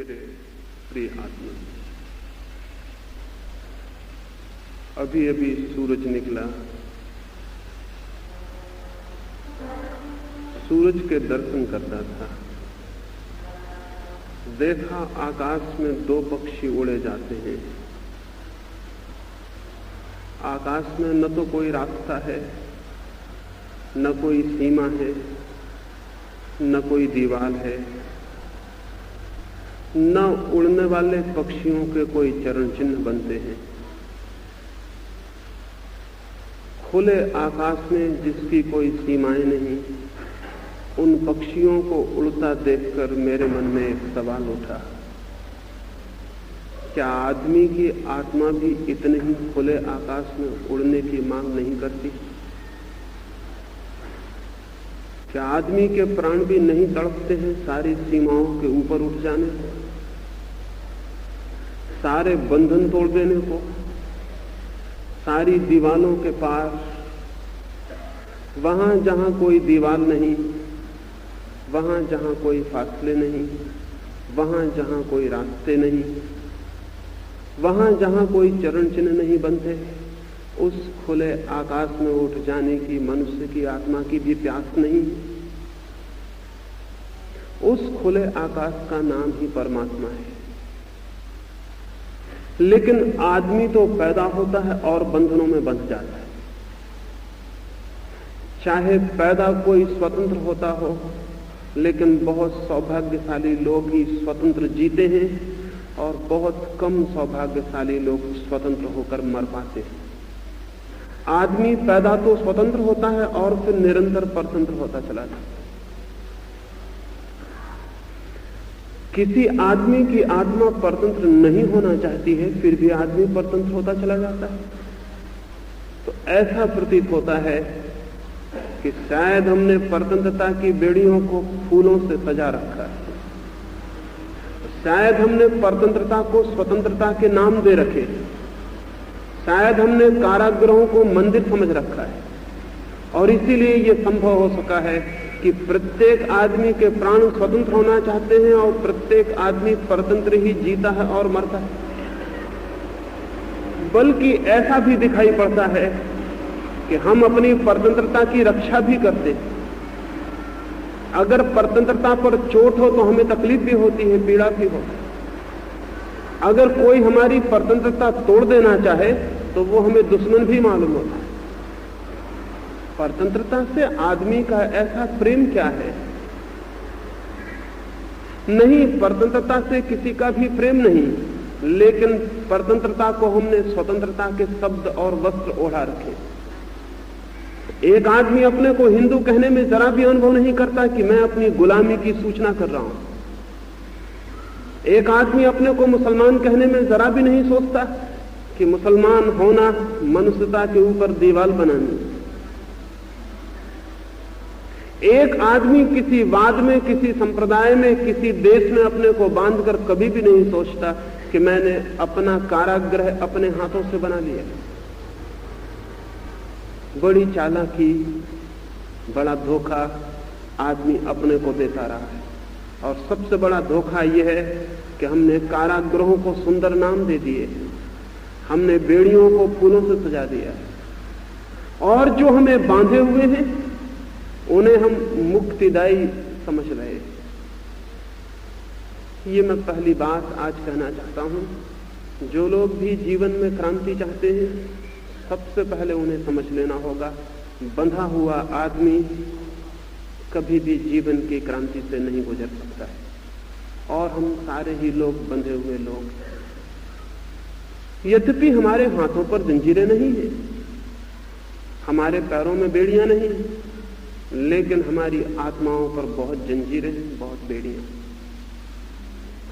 मेरे प्रिय आत्मा, अभी अभी सूरज निकला। सूरज के दर्शन करता था। देखा आकाश में दो पक्षी उड़े जाते हैं। आकाश में न तो कोई रास्ता है, न कोई सीमा है, न कोई दीवार है, न उड़ने वाले पक्षियों के कोई चरण चिन्ह बनते हैं। खुले आकाश में जिसकी कोई सीमाएं नहीं, उन पक्षियों को उड़ता देखकर मेरे मन में एक सवाल उठा, क्या आदमी की आत्मा भी इतने ही खुले आकाश में उड़ने की मांग नहीं करती? क्या आदमी के प्राण भी नहीं तड़पते हैं सारी सीमाओं के ऊपर उठ जाने को, सारे बंधन तोड़ देने को, सारी दीवालों के पार, वहां जहां कोई दीवार नहीं, वहां जहां कोई फासले नहीं, वहां जहां कोई रास्ते नहीं, वहां जहां कोई चरण चिन्ह नहीं बनते, उस खुले आकाश में उठ जाने की मनुष्य की आत्मा की भी प्यास नहीं? उस खुले आकाश का नाम ही परमात्मा है। लेकिन आदमी तो पैदा होता है और बंधनों में बंध जाता है। चाहे पैदा कोई स्वतंत्र होता हो, लेकिन बहुत सौभाग्यशाली लोग ही स्वतंत्र जीते हैं और बहुत कम सौभाग्यशाली लोग स्वतंत्र होकर मर पाते हैं। आदमी पैदा तो स्वतंत्र होता है और फिर निरंतर परतंत्र होता चला जाता है। किसी आदमी की आत्मा परतंत्र नहीं होना चाहती है, फिर भी आदमी परतंत्र होता चला जाता है। तो ऐसा प्रतीत होता है कि शायद हमने परतंत्रता की बेड़ियों को फूलों से सजा रखा है, शायद हमने परतंत्रता को स्वतंत्रता के नाम दे रखे, शायद हमने कारागृहों को मंदिर समझ रखा है, और इसीलिए यह संभव हो सका है कि प्रत्येक आदमी के प्राण स्वतंत्र होना चाहते हैं और प्रत्येक आदमी परतंत्र ही जीता है और मरता है। बल्कि ऐसा भी दिखाई पड़ता है कि हम अपनी परतंत्रता की रक्षा भी करते हैं। अगर परतंत्रता पर चोट हो तो हमें तकलीफ भी होती है, पीड़ा भी होती है। अगर कोई हमारी परतंत्रता तोड़ देना चाहे तो वो हमें दुश्मन भी मालूम होता है। परतंत्रता से आदमी का ऐसा प्रेम क्या है? नहीं, परतंत्रता से किसी का भी प्रेम नहीं, लेकिन परतंत्रता को हमने स्वतंत्रता के शब्द और वस्त्र ओढ़ा रखे। एक आदमी अपने को हिंदू कहने में जरा भी अनुभव नहीं करता कि मैं अपनी गुलामी की सूचना कर रहा हूं। एक आदमी अपने को मुसलमान कहने में जरा भी नहीं सोचता कि मुसलमान होना मनुष्यता के ऊपर दीवार बनानी। एक आदमी किसी वाद में, किसी संप्रदाय में, किसी देश में अपने को बांधकर कभी भी नहीं सोचता कि मैंने अपना कारागृह अपने हाथों से बना लिया। बड़ी चालाकी, बड़ा धोखा आदमी अपने को देता रहा है, और सबसे बड़ा धोखा यह है कि हमने कारागृहों को सुंदर नाम दे दिए, हमने बेड़ियों को फूलों से सजा दिया, और जो हमें बांधे हुए हैं उन्हें हम मुक्तिदायी समझ रहे हैं। ये मैं पहली बात आज कहना चाहता हूं। जो लोग भी जीवन में क्रांति चाहते हैं, सबसे पहले उन्हें समझ लेना होगा, बंधा हुआ आदमी कभी भी जीवन की क्रांति से नहीं गुजर सकता है, और हम सारे ही लोग बंधे हुए लोग। यद्यपि हमारे हाथों पर जंजीरें नहीं है, हमारे पैरों में बेड़ियां नहीं, लेकिन हमारी आत्माओं पर बहुत जंजीरें हैं, बहुत बेड़ियां।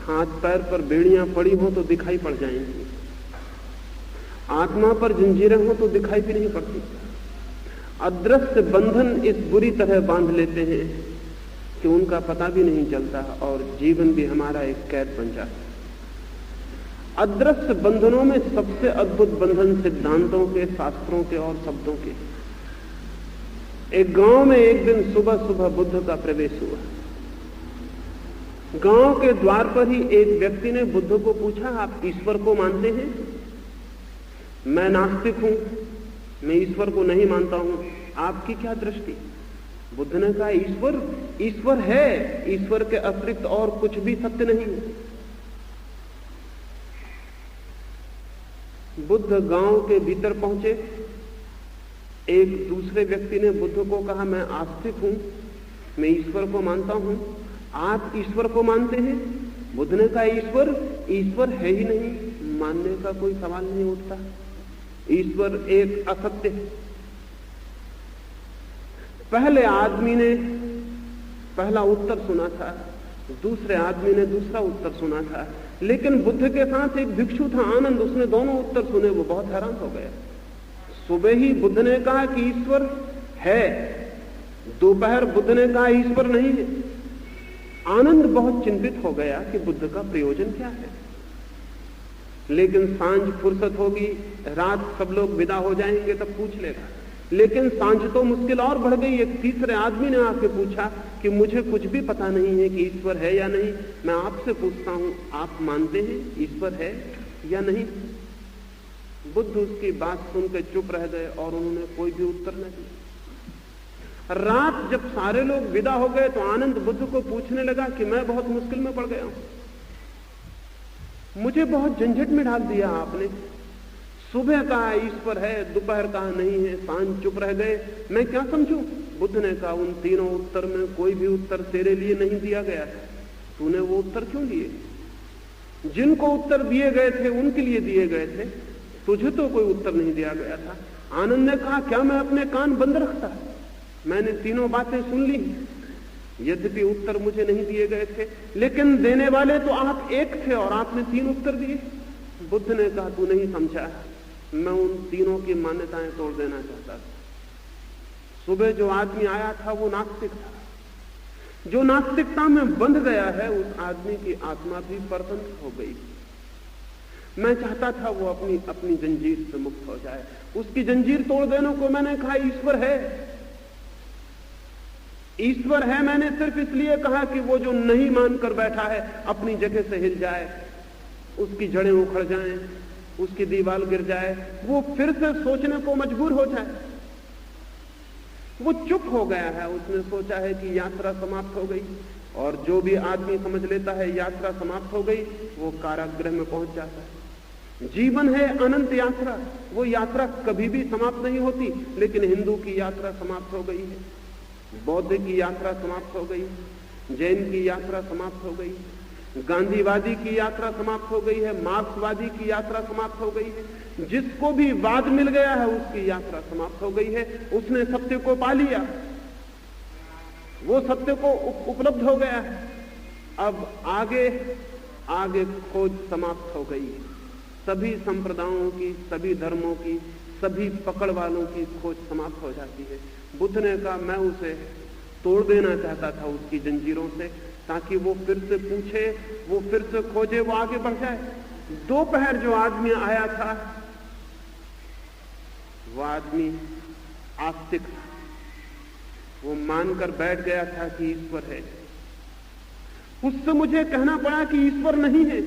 हाथ पैर पर बेड़ियां पड़ी हो तो दिखाई पड़ जाएंगी, आत्मा पर जंजीरें हो तो दिखाई भी नहीं पड़ती। अदृश्य बंधन इस बुरी तरह बांध लेते हैं कि उनका पता भी नहीं चलता, और जीवन भी हमारा एक कैद बन जाता है। अदृश्य बंधनों में सबसे अद्भुत बंधन सिद्धांतों के, शास्त्रों के और शब्दों के। एक गांव में एक दिन सुबह सुबह बुद्ध का प्रवेश हुआ। गांव के द्वार पर ही एक व्यक्ति ने बुद्ध को पूछा, आप ईश्वर को मानते हैं? मैं नास्तिक हूं, मैं ईश्वर को नहीं मानता हूं, आपकी क्या दृष्टि? बुद्ध ने कहा, ईश्वर है, ईश्वर के अतिरिक्त और कुछ भी सत्य नहीं। बुद्ध गांव के भीतर पहुंचे। एक दूसरे व्यक्ति ने बुद्ध को कहा, मैं आस्तिक हूं, मैं ईश्वर को मानता हूं, आप ईश्वर को मानते हैं? बुद्ध ने कहा, ईश्वर है ही नहीं, मानने का कोई सवाल नहीं उठता। ईश्वर एक असत्य है। पहले आदमी ने पहला उत्तर सुना था, दूसरे आदमी ने दूसरा उत्तर सुना था, लेकिन बुद्ध के साथ एक भिक्षु था आनंद, उसने दोनों उत्तर सुने। वो बहुत हैरान हो गया। सुबह ही बुद्ध ने कहा कि ईश्वर है, दोपहर बुद्ध ने कहा ईश्वर नहीं है। आनंद बहुत चिंतित हो गया कि बुद्ध का प्रयोजन क्या है। लेकिन सांझ फुर्सत होगी, रात सब लोग विदा हो जाएंगे, तब पूछ लेगा। लेकिन सांझ तो मुश्किल और बढ़ गई। एक तीसरे आदमी ने आके पूछा कि मुझे कुछ भी पता नहीं है कि ईश्वर है या नहीं, मैं आपसे पूछता हूं, आप मानते हैं ईश्वर है या नहीं? बुद्ध उसकी बात सुनकर चुप रह गए और उन्होंने कोई भी उत्तर न दिया। रात जब सारे लोग विदा हो गए तो आनंद बुद्ध को पूछने लगा कि मैं बहुत मुश्किल में पड़ गया हूं, मुझे बहुत झंझट में डाल दिया आपने। सुबह कहा ईश्वर है, दोपहर कहा नहीं है, सांझ चुप रह गए, मैं क्या समझूं? बुद्ध ने कहा, उन तीनों उत्तर में कोई भी उत्तर तेरे लिए नहीं दिया गया था, तूने वो उत्तर क्यों लिए? जिनको उत्तर दिए गए थे उनके लिए दिए गए थे, तुझे तो कोई उत्तर नहीं दिया गया था। आनंद ने कहा, क्या मैं अपने कान बंद रखता? मैंने तीनों बातें सुन ली, यद्यपि उत्तर मुझे नहीं दिए गए थे, लेकिन देने वाले तो आप एक थे और आपने तीन उत्तर दिए। बुद्ध ने कहा, तू नहीं समझा, मैं उन तीनों की मान्यताएं तोड़ देना चाहता था। सुबह जो आदमी आया था वो नास्तिक था। जो नास्तिकता में बंध गया है उस आदमी की आत्मा भी परतंत्र हो गई। मैं चाहता था वो अपनी जंजीर से मुक्त हो जाए। उसकी जंजीर तोड़ देने को मैंने कहा ईश्वर है। ईश्वर है मैंने सिर्फ इसलिए कहा कि वो जो नहीं मानकर बैठा है अपनी जगह से हिल जाए, उसकी जड़ें उखड़ जाएं, उसकी दीवार गिर जाए, वो फिर से सोचने को मजबूर हो जाए। वो चुप हो गया है, उसने सोचा है कि यात्रा समाप्त हो गई, और जो भी आदमी समझ लेता है यात्रा समाप्त हो गई वो कारागृह में पहुंच जाता है। जीवन है अनंत यात्रा, वो यात्रा कभी भी समाप्त नहीं होती। लेकिन हिंदू की यात्रा समाप्त हो गई है, बौद्ध की यात्रा समाप्त हो गई, जैन की यात्रा समाप्त हो गई, गांधीवादी की यात्रा समाप्त हो गई है, मार्क्सवादी की यात्रा समाप्त हो गई है। जिसको भी वाद मिल गया है उसकी यात्रा समाप्त हो गई है। उसने सत्य को पा लिया, वो सत्य को उपलब्ध हो गया है। अब आगे खोज समाप्त हो गई है। सभी संप्रदायों की, सभी धर्मों की, सभी पकड़ वालों की खोज समाप्त हो जाती है। बुद्ध ने कहा, मैं उसे तोड़ देना चाहता था उसकी जंजीरों से, ताकि वो फिर से पूछे, वो फिर से खोजे, वो आगे बढ़ जाए। दोपहर जो आदमी आया था वो आदमी आस्तिक था, वो मानकर बैठ गया था कि ईश्वर है। उससे मुझे कहना पड़ा कि ईश्वर नहीं है,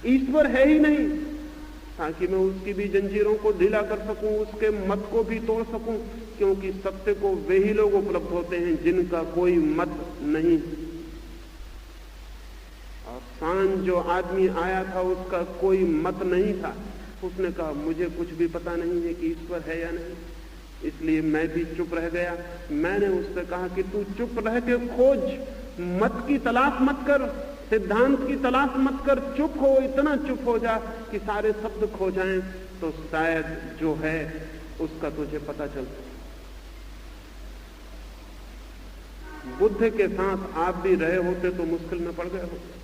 ईश्वर है ही नहीं, ताकि मैं उसकी भी जंजीरों को ढीला कर सकूं, उसके मत को भी तोड़ सकूं, क्योंकि सत्य को वे ही लोग उपलब्ध होते हैं जिनका कोई मत नहीं। और सांझ जो आदमी आया था उसका कोई मत नहीं था। उसने कहा, मुझे कुछ भी पता नहीं है कि ईश्वर है या नहीं, इसलिए मैं भी चुप रह गया। मैंने उससे कहा कि तू चुप रह के खोज, मत की तलाश मत कर, सिद्धांत की तलाश मत कर, चुप हो, इतना चुप हो जा कि सारे शब्द खो जाएं, तो शायद जो है उसका तुझे पता चलता। बुद्ध के साथ आप भी रहे होते तो मुश्किल में पड़ गए होते।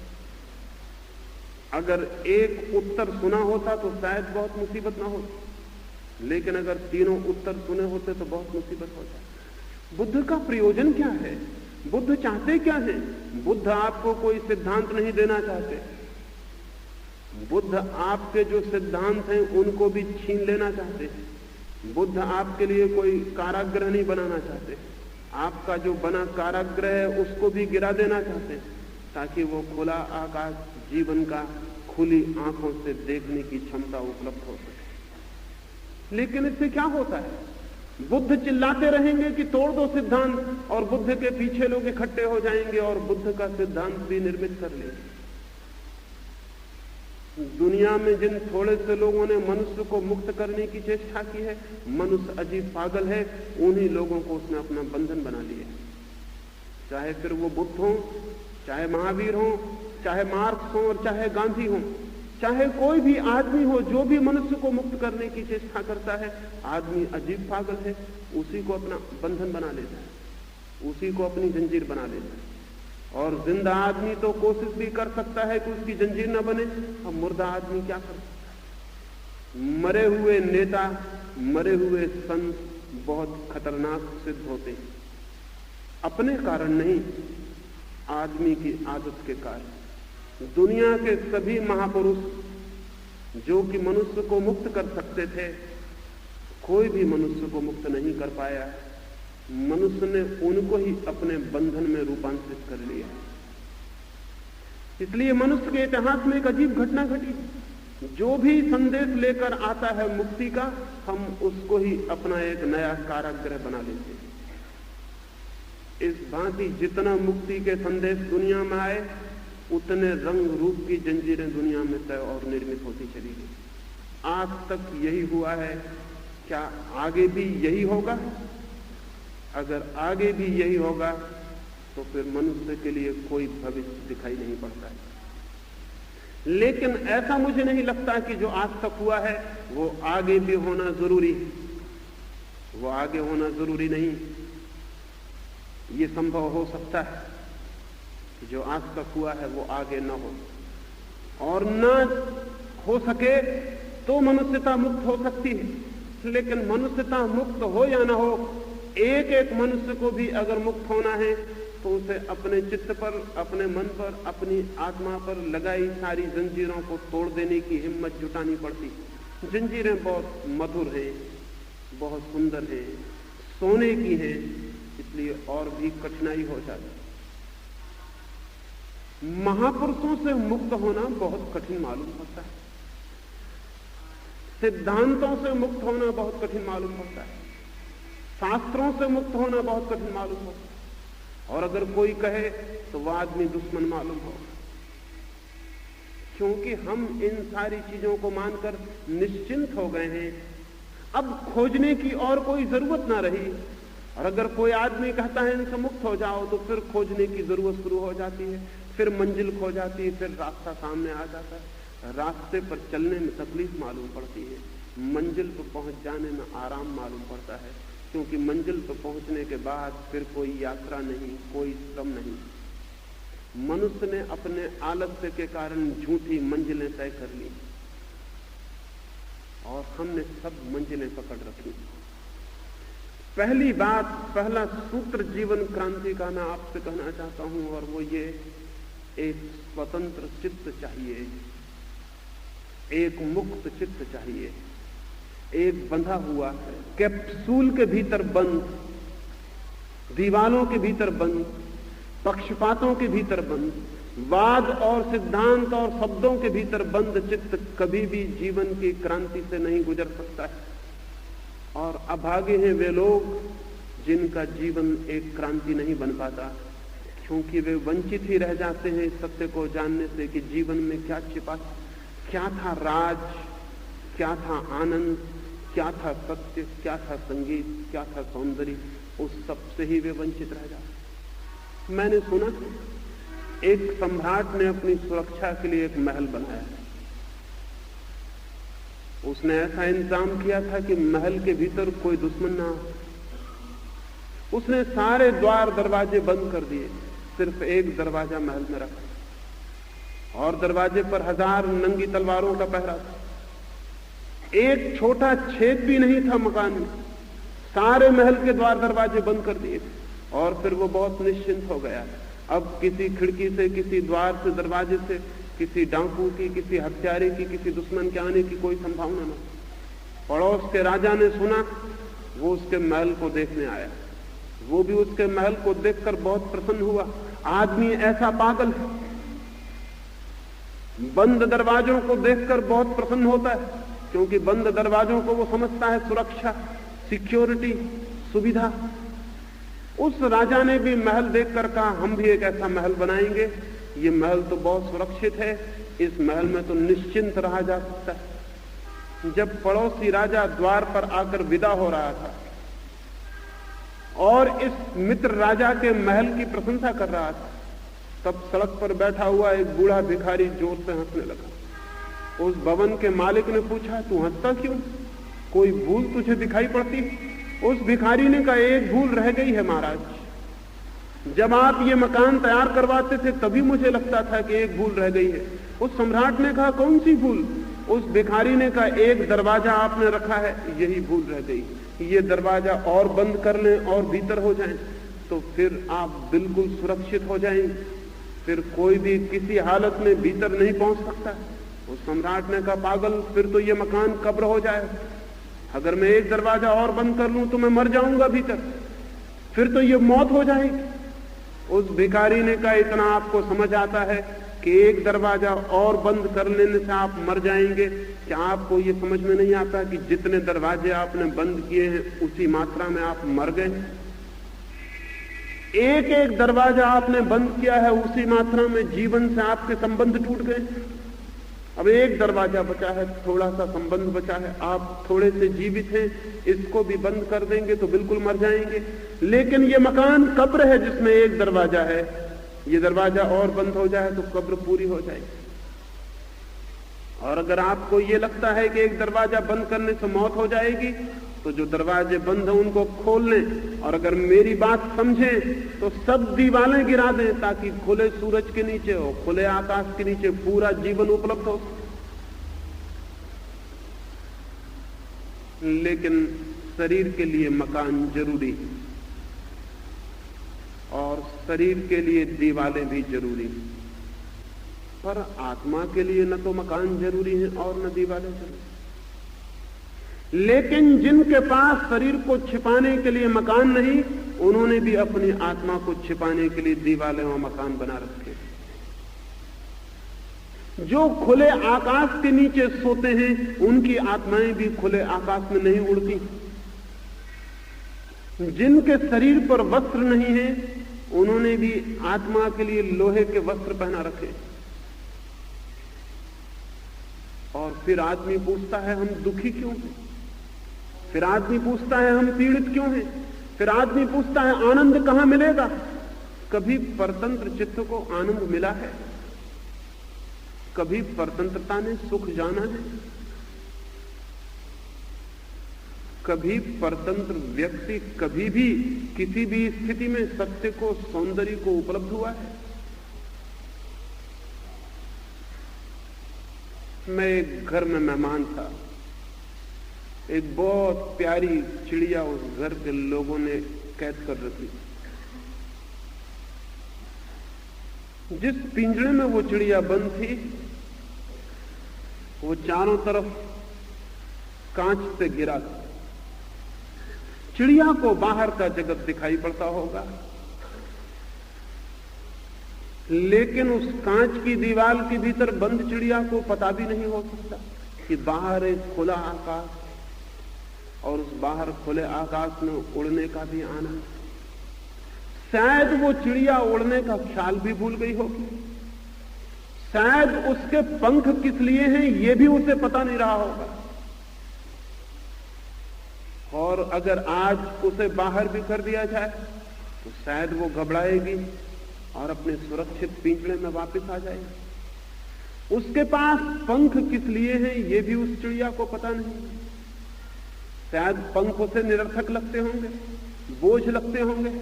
अगर एक उत्तर सुना होता तो शायद बहुत मुसीबत ना होती, लेकिन अगर तीनों उत्तर सुने होते तो बहुत मुसीबत हो जाती। बुद्ध का प्रयोजन क्या है? बुद्ध चाहते क्या है? बुद्ध आपको कोई सिद्धांत नहीं देना चाहते। बुद्ध आपके जो सिद्धांत हैं उनको भी छीन लेना चाहते। बुद्ध आपके लिए कोई कारागृह नहीं बनाना चाहते। आपका जो बना कारागृह है उसको भी गिरा देना चाहते। ताकि वो खुला आकाश जीवन का खुली आंखों से देखने की क्षमता उपलब्ध हो सके। लेकिन इससे क्या होता है? बुद्ध चिल्लाते रहेंगे कि तोड़ दो सिद्धांत, और बुद्ध के पीछे लोग इकट्ठे हो जाएंगे और बुद्ध का सिद्धांत भी निर्मित कर लेंगे। दुनिया में जिन थोड़े से लोगों ने मनुष्य को मुक्त करने की चेष्टा की है, मनुष्य अजीब पागल है, उन्हीं लोगों को उसने अपना बंधन बना लिया। चाहे फिर वो बुद्ध हो, चाहे महावीर हो, चाहे मार्क्स हो और चाहे गांधी हो, चाहे कोई भी आदमी हो, जो भी मनुष्य को मुक्त करने की चेष्टा करता है, आदमी अजीब पागल है, उसी को अपना बंधन बना लेता है, उसी को अपनी जंजीर बना लेता है। और जिंदा आदमी तो कोशिश भी कर सकता है कि उसकी जंजीर न बने, अब मुर्दा आदमी क्या कर सकता है? मरे हुए नेता, मरे हुए संत बहुत खतरनाक सिद्ध होते हैं, अपने कारण नहीं, आदमी की आदत के कारण। दुनिया के सभी महापुरुष जो कि मनुष्य को मुक्त कर सकते थे, कोई भी मनुष्य को मुक्त नहीं कर पाया। मनुष्य ने उनको ही अपने बंधन में रूपांतरित कर लिया। इसलिए मनुष्य के इतिहास में एक अजीब घटना घटी। जो भी संदेश लेकर आता है मुक्ति का, हम उसको ही अपना एक नया कारागृह बना लेते हैं। इस भांति जितना मुक्ति के संदेश दुनिया में आए, उतने रंग रूप की जंजीरें दुनिया में तय और निर्मित होती चली गई। आज तक यही हुआ है, क्या आगे भी यही होगा? अगर आगे भी यही होगा तो फिर मनुष्य के लिए कोई भविष्य दिखाई नहीं पड़ता है। लेकिन ऐसा मुझे नहीं लगता कि जो आज तक हुआ है वो आगे भी होना जरूरी है। वो आगे होना जरूरी नहीं। ये संभव हो सकता है कि जो आज तक हुआ है वो आगे न हो, और न हो सके तो मनुष्यता मुक्त हो सकती है। लेकिन मनुष्यता मुक्त हो या ना हो, एक एक मनुष्य को भी अगर मुक्त होना है तो उसे अपने चित्त पर, अपने मन पर, अपनी आत्मा पर लगाई सारी जंजीरों को तोड़ देने की हिम्मत जुटानी पड़ती। जंजीरें बहुत मधुर हैं, बहुत सुंदर हैं, सोने की हैं, इसलिए और भी कठिनाई हो जाती। महापुरुषों से मुक्त होना बहुत कठिन मालूम पड़ता है, सिद्धांतों से मुक्त होना बहुत कठिन मालूम पड़ता है, शास्त्रों से मुक्त होना बहुत कठिन मालूम होता है। और अगर कोई कहे तो वह आदमी दुश्मन मालूम होगा, क्योंकि हम इन सारी चीजों को मानकर निश्चिंत हो गए हैं। अब खोजने की और कोई जरूरत ना रही। और अगर कोई आदमी कहता है इनसे मुक्त हो जाओ, तो फिर खोजने की जरूरत शुरू हो जाती है, फिर मंजिल खो जाती है, फिर रास्ता सामने आ जाता है। रास्ते पर चलने में तकलीफ मालूम पड़ती है, मंजिल पर पहुंच जाने में आराम मालूम पड़ता है, क्योंकि मंजिल पर पहुंचने के बाद फिर कोई यात्रा नहीं, कोई श्रम नहीं। मनुष्य ने अपने आलस्य के कारण झूठी मंजिलें तय कर ली और हमने सब मंजिलें पकड़ रखी। पहली बात, पहला सूत्र जीवन क्रांति का मैं आपसे कहना चाहता हूं, और वो ये, एक स्वतंत्र चित्त चाहिए, एक मुक्त चित्त चाहिए। एक बंधा हुआ कैप्सूल के भीतर बंद, दीवालों के भीतर बंद, पक्षपातों के भीतर बंद, वाद और सिद्धांत और शब्दों के भीतर बंद चित्त कभी भी जीवन की क्रांति से नहीं गुजर सकता है। और अभागे हैं वे लोग जिनका जीवन एक क्रांति नहीं बन पाता, क्योंकि वे वंचित ही रह जाते हैं इस सत्य को जानने से कि जीवन में क्या छिपा, क्या था राज, क्या था आनंद, क्या था सत्य, क्या था संगीत, क्या था सौंदर्य। उस सब से ही वे वंचित रह जाते। मैंने सुना एक सम्राट ने अपनी सुरक्षा के लिए एक महल बनाया। उसने ऐसा इंतजाम किया था कि महल के भीतर कोई दुश्मन ना हो। उसने सारे द्वार दरवाजे बंद कर दिए, सिर्फ एक दरवाजा महल में रखा और दरवाजे पर 1000 नंगी तलवारों का पहरा था। एक छोटा छेद भी नहीं था मकान में, सारे महल के द्वार दरवाजे बंद कर दिए। और फिर वो बहुत निश्चिंत हो गया। अब किसी खिड़की से, किसी द्वार से, दरवाजे से किसी डाकू की, किसी हत्यारे की, किसी दुश्मन के आने की कोई संभावना न। पड़ोस के राजा ने सुना, वो उसके महल को देखने आया। वो भी उसके महल को देखकर बहुत प्रसन्न हुआ। आदमी ऐसा पागल है, बंद दरवाजों को देखकर बहुत प्रसन्न होता है, क्योंकि बंद दरवाजों को वो समझता है सुरक्षा, सिक्योरिटी, सुविधा। उस राजा ने भी महल देखकर कहा हम भी एक ऐसा महल बनाएंगे, ये महल तो बहुत सुरक्षित है, इस महल में तो निश्चिंत रहा जा सकता है। जब पड़ोसी राजा द्वार पर आकर विदा हो रहा था और इस मित्र राजा के महल की प्रशंसा कर रहा था, तब सड़क पर बैठा हुआ एक बूढ़ा भिखारी जोर से हंसने लगा। उस भवन के मालिक ने पूछा तू हंसता क्यों, कोई भूल तुझे दिखाई पड़ती? उस भिखारी ने कहा एक भूल रह गई है महाराज, जब आप ये मकान तैयार करवाते थे तभी मुझे लगता था कि एक भूल रह गई है। उस सम्राट ने कहा कौन सी भूल? उस भिखारी ने कहा एक दरवाजा आपने रखा है, यही भूल रह गई। ये दरवाजा और बंद कर लें और भीतर हो जाएं तो फिर आप बिल्कुल सुरक्षित हो जाएंगे, फिर कोई भी किसी हालत में भीतर नहीं पहुंच सकता। उस सम्राट ने कहा पागल, फिर तो ये मकान कब्र हो जाए, अगर मैं एक दरवाजा और बंद कर लूं तो मैं मर जाऊंगा भीतर, फिर तो ये मौत हो जाएगी। उस भिखारी ने कहा इतना आपको समझ आता है कि एक दरवाजा और बंद कर लेने से आप मर जाएंगे, क्या आपको ये समझ में नहीं आता कि जितने दरवाजे आपने बंद किए हैं उसी मात्रा में आप मर गए? एक एक दरवाजा आपने बंद किया है, उसी मात्रा में जीवन से आपके संबंध टूट गए। अब एक दरवाजा बचा है, थोड़ा सा संबंध बचा है, आप थोड़े से जीवित हैं, इसको भी बंद कर देंगे तो बिल्कुल मर जाएंगे। लेकिन ये मकान कब्र है जिसमें एक दरवाजा है, ये दरवाजा और बंद हो जाए तो कब्र पूरी हो जाएगी। और अगर आपको ये लगता है कि एक दरवाजा बंद करने से मौत हो जाएगी तो जो दरवाजे बंद हैं उनको खोल लें, और अगर मेरी बात समझें तो सब दीवारें गिरा दें ताकि खुले सूरज के नीचे हो, खुले आकाश के नीचे पूरा जीवन उपलब्ध हो। लेकिन शरीर के लिए मकान जरूरी है और शरीर के लिए दीवारें भी जरूरी हैं, पर आत्मा के लिए न तो मकान जरूरी है और न दीवारें जरूरी। लेकिन जिनके पास शरीर को छिपाने के लिए मकान नहीं, उन्होंने भी अपनी आत्मा को छिपाने के लिए दीवारें और मकान बना रखे। जो खुले आकाश के नीचे सोते हैं उनकी आत्माएं भी खुले आकाश में नहीं उड़ती। जिनके शरीर पर वस्त्र नहीं है उन्होंने भी आत्मा के लिए लोहे के वस्त्र पहना रखे। और फिर आदमी पूछता है हम दुखी क्यों हैं, फिर आदमी पूछता है हम पीड़ित क्यों हैं, फिर आदमी पूछता है आनंद कहां मिलेगा? कभी परतंत्र चित्त को आनंद मिला है? कभी परतंत्रता ने सुख जाना है? कभी परतंत्र व्यक्ति कभी भी किसी भी स्थिति में सत्य को, सौंदर्य को उपलब्ध हुआ है? मैं एक घर में मेहमान था, एक बहुत प्यारी चिड़िया उस घर के लोगों ने कैद कर रखी। जिस पिंजरे में वो चिड़िया बंद थी वो चारों तरफ कांच से घिरा था। चिड़िया को बाहर का जगत दिखाई पड़ता होगा, लेकिन उस कांच की दीवार के भीतर बंद चिड़िया को पता भी नहीं हो सकता कि बाहर एक खुला आकाश, और उस बाहर खुले आकाश में उड़ने का भी आनंद। शायद वो चिड़िया उड़ने का ख्याल भी भूल गई होगी, शायद उसके पंख किस लिए हैं ये भी उसे पता नहीं रहा होगा। और अगर आज उसे बाहर भी कर दिया जाए तो शायद वो घबराएगी और अपने सुरक्षित पिंजरे में वापस आ जाएगी। उसके पास पंख किस लिए हैं ये भी उस चिड़िया को पता नहीं। शायद पंख उसे निरर्थक लगते होंगे, बोझ लगते होंगे,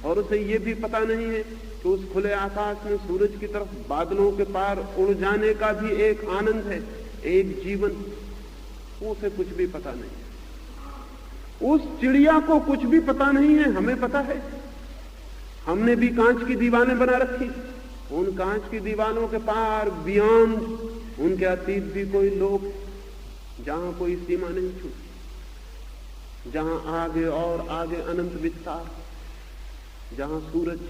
और उसे ये भी पता नहीं है कि उस खुले आकाश में सूरज की तरफ बादलों के पार उड़ जाने का भी एक आनंद है, एक जीवन। उसे कुछ भी पता नहीं। उस चिड़िया को कुछ भी पता नहीं है, हमें पता है। हमने भी कांच की दीवारें बना रखी, उन कांच की दीवारों के पार, बियॉन्ड, उनके अतीत भी कोई लोग, जहां कोई सीमा नहीं छूटी, जहां आगे और आगे अनंत विस्तार, जहां सूरज,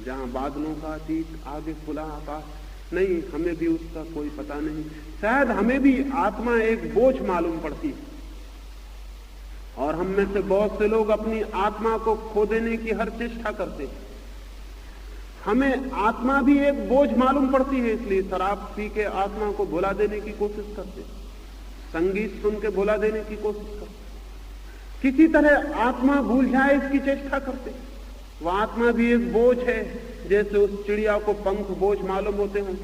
जहां बादलों का अतीत, आगे खुला आकाश, नहीं, हमें भी उसका कोई पता नहीं। शायद हमें भी आत्मा एक बोझ मालूम पड़ती है, और हम में से बहुत से लोग अपनी आत्मा को खो देने की हर चेष्टा करते हैं। हमें आत्मा भी एक बोझ मालूम पड़ती है, इसलिए शराब पी के आत्मा को भुला देने की कोशिश करते, संगीत सुन के भुला देने की कोशिश करते, किसी तरह आत्मा भूल जाए इसकी चेष्टा करते। वह आत्मा भी एक बोझ है, जैसे उस चिड़िया को पंख बोझ मालूम होते हों,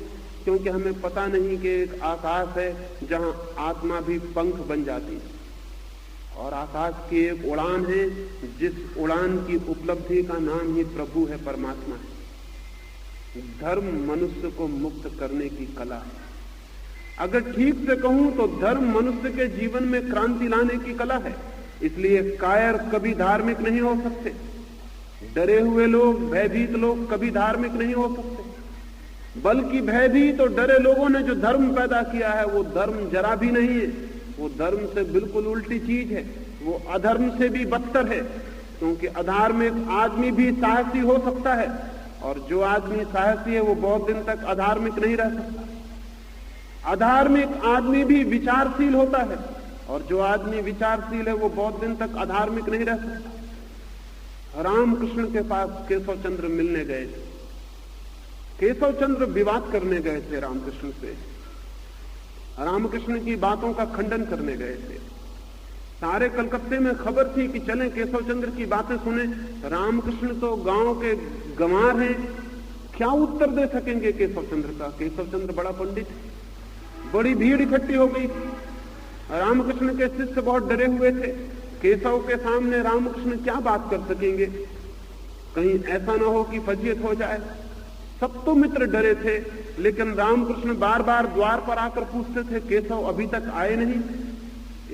क्योंकि हमें पता नहीं कि एक आकाश है जहां आत्मा भी पंख बन जाती है, और आकाश की एक उड़ान है जिस उड़ान की उपलब्धि का नाम ही प्रभु है, परमात्मा है। धर्म मनुष्य को मुक्त करने की कला है। अगर ठीक से कहूं तो धर्म मनुष्य के जीवन में क्रांति लाने की कला है। इसलिए कायर कभी धार्मिक नहीं हो सकते, डरे हुए लोग, भयभीत लोग कभी धार्मिक नहीं हो सकते, बल्कि भयभीत और डरे लोगों ने जो धर्म पैदा किया है वो धर्म जरा भी नहीं है, वो धर्म से बिल्कुल उल्टी चीज है, वो अधर्म से भी बदतर है। क्योंकि अधार्मिक आदमी भी साहसी हो सकता है, और जो आदमी साहसी है वो बहुत दिन तक अधार्मिक नहीं रह सकता। अधार्मिक आदमी भी विचारशील होता है, और जो आदमी विचारशील है वो बहुत दिन तक अधार्मिक नहीं रह सकता। रामकृष्ण के पास केशव चंद्र मिलने गए थे, केशव चंद्र विवाद करने गए थे रामकृष्ण से, रामकृष्ण की बातों का खंडन करने गए थे। सारे कलकत्ते में खबर थी कि चलें केशव चंद्र की बातें सुने। रामकृष्ण तो गांव के गंवार हैं, क्या उत्तर दे सकेंगे केशव चंद्र का? केशव चंद्र बड़ा पंडित है। बड़ी भीड़ इकट्ठी हो गई, रामकृष्ण के शिष्य बहुत डरे हुए थे। केशव के सामने रामकृष्ण क्या बात कर सकेंगे, कहीं ऐसा ना हो कि फजीयत हो जाए। सब तो मित्र डरे थे, लेकिन रामकृष्ण बार बार द्वार पर आकर पूछते थे, केशव अभी तक आए नहीं।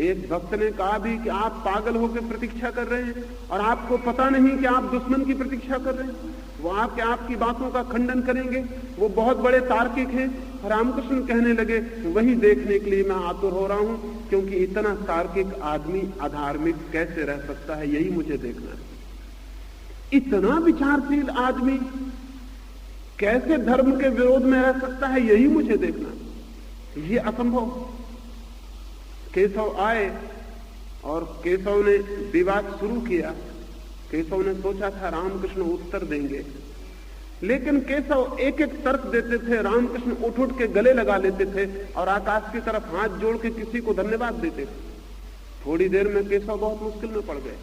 एक भक्त ने कहा भी कि आप पागल होकर प्रतीक्षा कर रहे हैं, और आपको पता नहीं कि आप दुश्मन की प्रतीक्षा कर रहे हैं। वो आके आपकी बातों का खंडन करेंगे, वो बहुत बड़े तार्किक हैं। रामकृष्ण कहने लगे, वही देखने के लिए मैं आतुर हो रहा हूं, क्योंकि इतना तार्किक आदमी अधार्मिक कैसे रह सकता है, यही मुझे देखना है। इतना विचारशील आदमी कैसे धर्म के विरोध में रह सकता है, यही मुझे देखना है। ये असंभव। केशव आए और केशव ने विवाद शुरू किया। केशव ने सोचा था रामकृष्ण उत्तर देंगे, लेकिन केशव एक एक तर्क देते थे। रामकृष्ण उठ उठ के गले लगा लेते थे और आकाश की तरफ हाथ जोड़ के किसी को धन्यवाद देते थे। थोड़ी देर में केशव बहुत मुश्किल में पड़ गए,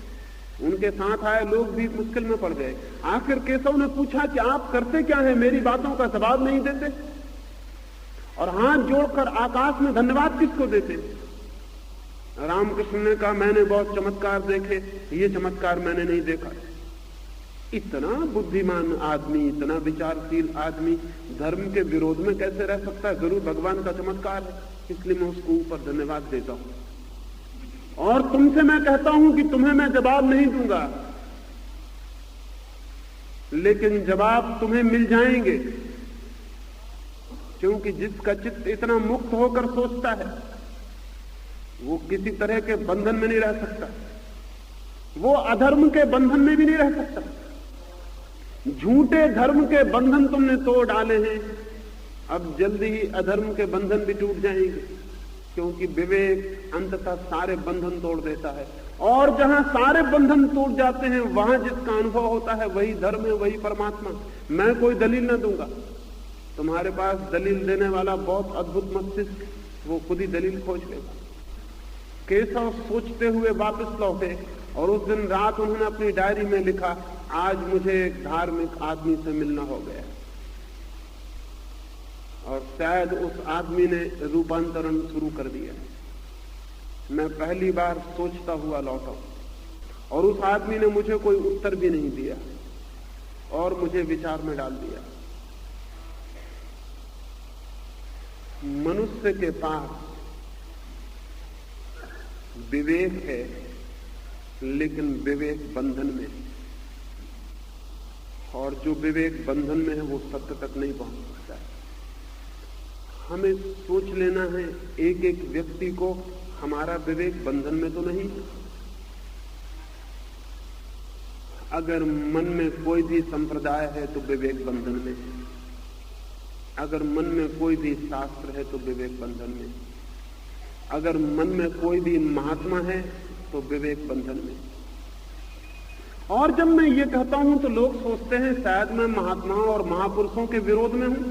उनके साथ आए लोग भी मुश्किल में पड़ गए। आखिर केशव ने पूछा कि आप करते क्या हैं, मेरी बातों का जवाब नहीं देते, और हाथ जोड़कर आकाश में धन्यवाद किसको देते? रामकृष्ण ने कहा, मैंने बहुत चमत्कार देखे, ये चमत्कार मैंने नहीं देखा। इतना बुद्धिमान आदमी, इतना विचारशील आदमी धर्म के विरोध में कैसे रह सकता है? जरूर भगवान का चमत्कार है, इसलिए मैं उसको ऊपर धन्यवाद देता हूं। और तुमसे मैं कहता हूं कि तुम्हें मैं जवाब नहीं दूंगा, लेकिन जवाब तुम्हें मिल जाएंगे, क्योंकि जिसका चित्त इतना मुक्त होकर सोचता है वो किसी तरह के बंधन में नहीं रह सकता, वो अधर्म के बंधन में भी नहीं रह सकता। झूठे धर्म के बंधन तुमने तोड़ डाले हैं, अब जल्दी ही अधर्म के बंधन भी टूट जाएंगे, क्योंकि विवेक अंततः सारे बंधन तोड़ देता है। और जहां सारे बंधन टूट जाते हैं वहां जिसका अनुभव होता है वही धर्म है, वही परमात्मा। मैं कोई दलील न दूंगा, तुम्हारे पास दलील देने वाला बहुत अद्भुत मस्तिष्क, वो खुद ही दलील खोज लेगा। केशव सोचते हुए वापस लौटे और उस दिन रात उन्होंने अपनी डायरी में लिखा, आज मुझे एक धार्मिक आदमी से मिलना हो गया। और शायद उस आदमी ने रूपांतरण शुरू कर दिया। मैं पहली बार सोचता हुआ लौटा और उस आदमी ने मुझे कोई उत्तर भी नहीं दिया और मुझे विचार में डाल दिया। मनुष्य के पास विवेक है, लेकिन विवेक बंधन में है, और जो विवेक बंधन में है वो सत्य तक नहीं पहुंच सकता है। हमें सोच लेना है एक एक व्यक्ति को, हमारा विवेक बंधन में तो नहीं। अगर मन में कोई भी संप्रदाय है तो विवेक बंधन में है। अगर मन में कोई भी शास्त्र है तो विवेक बंधन में, अगर मन में कोई भी महात्मा है तो विवेक बंधन में। और जब मैं ये कहता हूं तो लोग सोचते हैं शायद मैं महात्माओं और महापुरुषों के विरोध में हूं।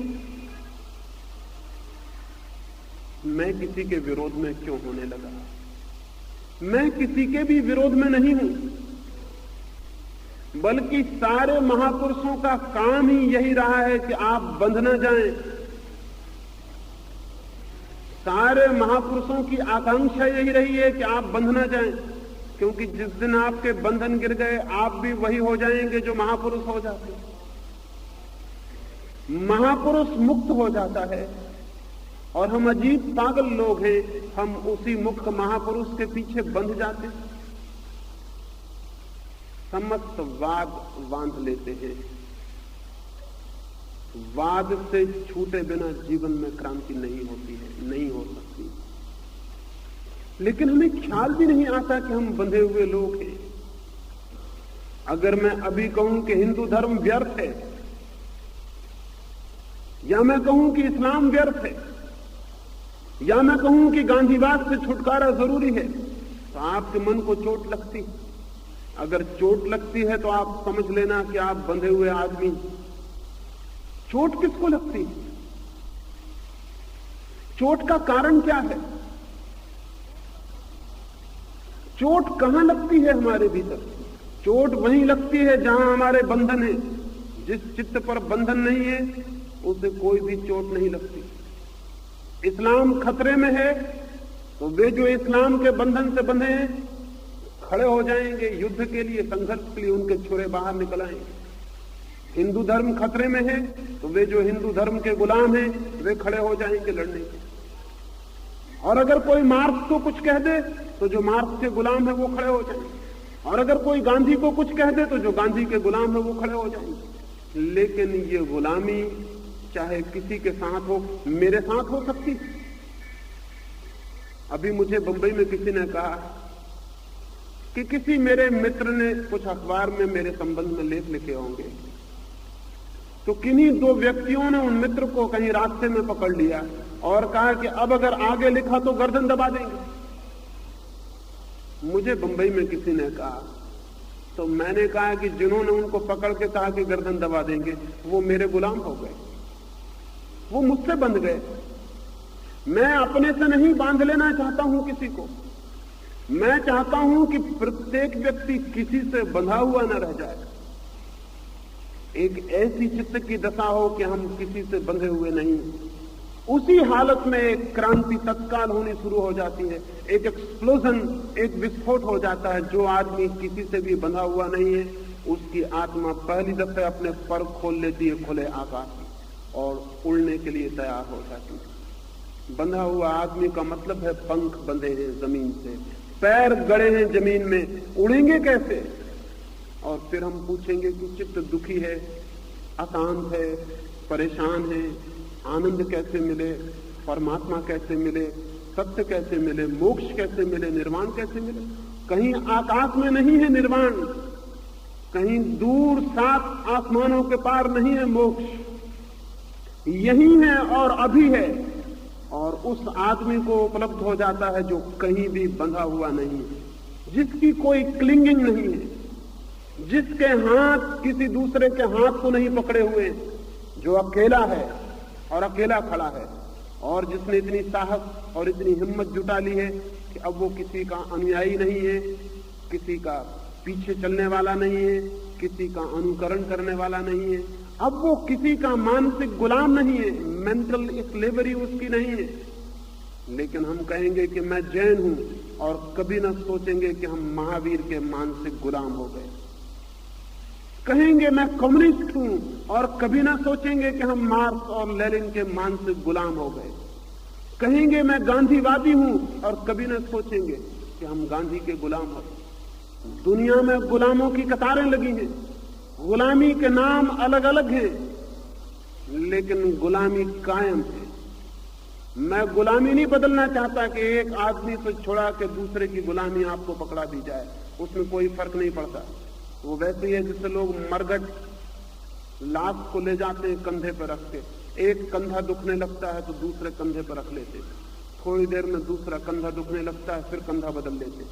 मैं किसी के विरोध में क्यों होने लगा? मैं किसी के भी विरोध में नहीं हूं, बल्कि सारे महापुरुषों का काम ही यही रहा है कि आप बंध न जाएं। सारे महापुरुषों की आकांक्षा यही रही है कि आप बंध न जाएं, क्योंकि जिस दिन आपके बंधन गिर गए आप भी वही हो जाएंगे जो महापुरुष हो जाते हैं। महापुरुष मुक्त हो जाता है और हम अजीब पागल लोग हैं, हम उसी मुक्त महापुरुष के पीछे बंध जाते हैं, समस्त वाद बांध लेते हैं। वाद से छूटे बिना जीवन में क्रांति नहीं होती है, नहीं हो सकती। लेकिन हमें ख्याल भी नहीं आता कि हम बंधे हुए लोग हैं। अगर मैं अभी कहूं कि हिंदू धर्म व्यर्थ है, या मैं कहूं कि इस्लाम व्यर्थ है, या मैं कहूं कि गांधीवाद से छुटकारा जरूरी है, तो आपके मन को चोट लगती। अगर चोट लगती है तो आप समझ लेना कि आप बंधे हुए आदमी। चोट किसको लगती है? चोट का कारण क्या है? चोट कहां लगती है हमारे भीतर? चोट वहीं लगती है जहां हमारे बंधन है। जिस चित्त पर बंधन नहीं है उसे कोई भी चोट नहीं लगती। इस्लाम खतरे में है तो वे जो इस्लाम के बंधन से बंधे हैं खड़े हो जाएंगे युद्ध के लिए, संघर्ष के लिए, उनके छुरे बाहर निकल आएंगे। हिंदू धर्म खतरे में है तो वे जो हिंदू धर्म के गुलाम हैं वे खड़े हो जाएंगे लड़ने के। और अगर कोई मार्क्स को कुछ कह दे तो जो मार्क्स के गुलाम है वो खड़े हो जाएंगे। और अगर कोई गांधी को कुछ कह दे तो जो गांधी के गुलाम है वो खड़े हो जाएंगे। लेकिन ये गुलामी चाहे किसी के साथ हो, मेरे साथ हो सकती। अभी मुझे बंबई में किसी ने कहा कि किसी मेरे मित्र ने कुछ अखबार में मेरे संबंध में लेख लिखे होंगे, तो किन्हीं दो व्यक्तियों ने उन मित्र को कहीं रास्ते में पकड़ लिया और कहा कि अब अगर आगे लिखा तो गर्दन दबा देंगे। मुझे बंबई में किसी ने कहा, तो मैंने कहा कि जिन्होंने उनको पकड़ के कहा कि गर्दन दबा देंगे वो मेरे गुलाम हो गए, वो मुझसे बंध गए। मैं अपने से नहीं बांध लेना चाहता हूं किसी को। मैं चाहता हूं कि प्रत्येक व्यक्ति किसी से बंधा हुआ न रह जाए। एक ऐसी चित्त की दशा हो कि हम किसी से बंधे हुए नहीं। उसी हालत में एक क्रांति तत्काल होनी शुरू हो जाती है, एक एक्सप्लोजन, एक विस्फोट हो जाता है। जो आदमी किसी से भी बंधा हुआ नहीं है उसकी आत्मा पहली दफे अपने पर खोल लेती है खुले आकाश में और उड़ने के लिए तैयार हो जाती है। बंधा हुआ आदमी का मतलब है पंख बंधे हैं जमीन से, पैर गड़े हैं जमीन में, उड़ेंगे कैसे? और फिर हम पूछेंगे कि चित्त दुखी है, अशांत है, परेशान है, आनंद कैसे मिले, परमात्मा कैसे मिले, सत्य कैसे मिले, मोक्ष कैसे मिले, निर्वाण कैसे मिले? कहीं आकाश में नहीं है निर्वाण, कहीं दूर 7 आसमानों के पार नहीं है मोक्ष, यही है और अभी है। और उस आदमी को उपलब्ध हो जाता है जो कहीं भी बंधा हुआ नहीं है, जिसकी कोई क्लिंगिंग नहीं है, जिसके हाथ किसी दूसरे के हाथ को नहीं पकड़े हुए, जो अकेला है और अकेला खड़ा है, और जिसने इतनी साहस और इतनी हिम्मत जुटा ली है कि अब वो किसी का अनुयायी नहीं है, किसी का पीछे चलने वाला नहीं है, किसी का अनुकरण करने वाला नहीं है, अब वो किसी का मानसिक गुलाम नहीं है, मेंटल स्लेवरी उसकी नहीं है। लेकिन हम कहेंगे कि मैं जैन हूं और कभी ना सोचेंगे कि हम महावीर के मानसिक गुलाम हो गए। कहेंगे मैं कम्युनिस्ट हूं और कभी ना सोचेंगे कि हम मार्क्स और लेनिन के मानसिक गुलाम हो गए। कहेंगे मैं गांधीवादी हूं और कभी ना सोचेंगे कि हम गांधी के गुलाम हो। दुनिया में गुलामों की कतारें लगी हैं, गुलामी के नाम अलग अलग हैं, लेकिन गुलामी कायम है। मैं गुलामी नहीं बदलना चाहता कि एक आदमी से छोड़ा के दूसरे की गुलामी आपको पकड़ा दी जाए, उसमें कोई फर्क नहीं पड़ता। वो वैसे ही है जिससे लोग मरघट लाश को ले जाते हैं कंधे पर रख के एक कंधा दुखने लगता है तो दूसरे कंधे पर रख लेते, थोड़ी देर में दूसरा कंधा दुखने लगता है, फिर कंधा बदल लेते।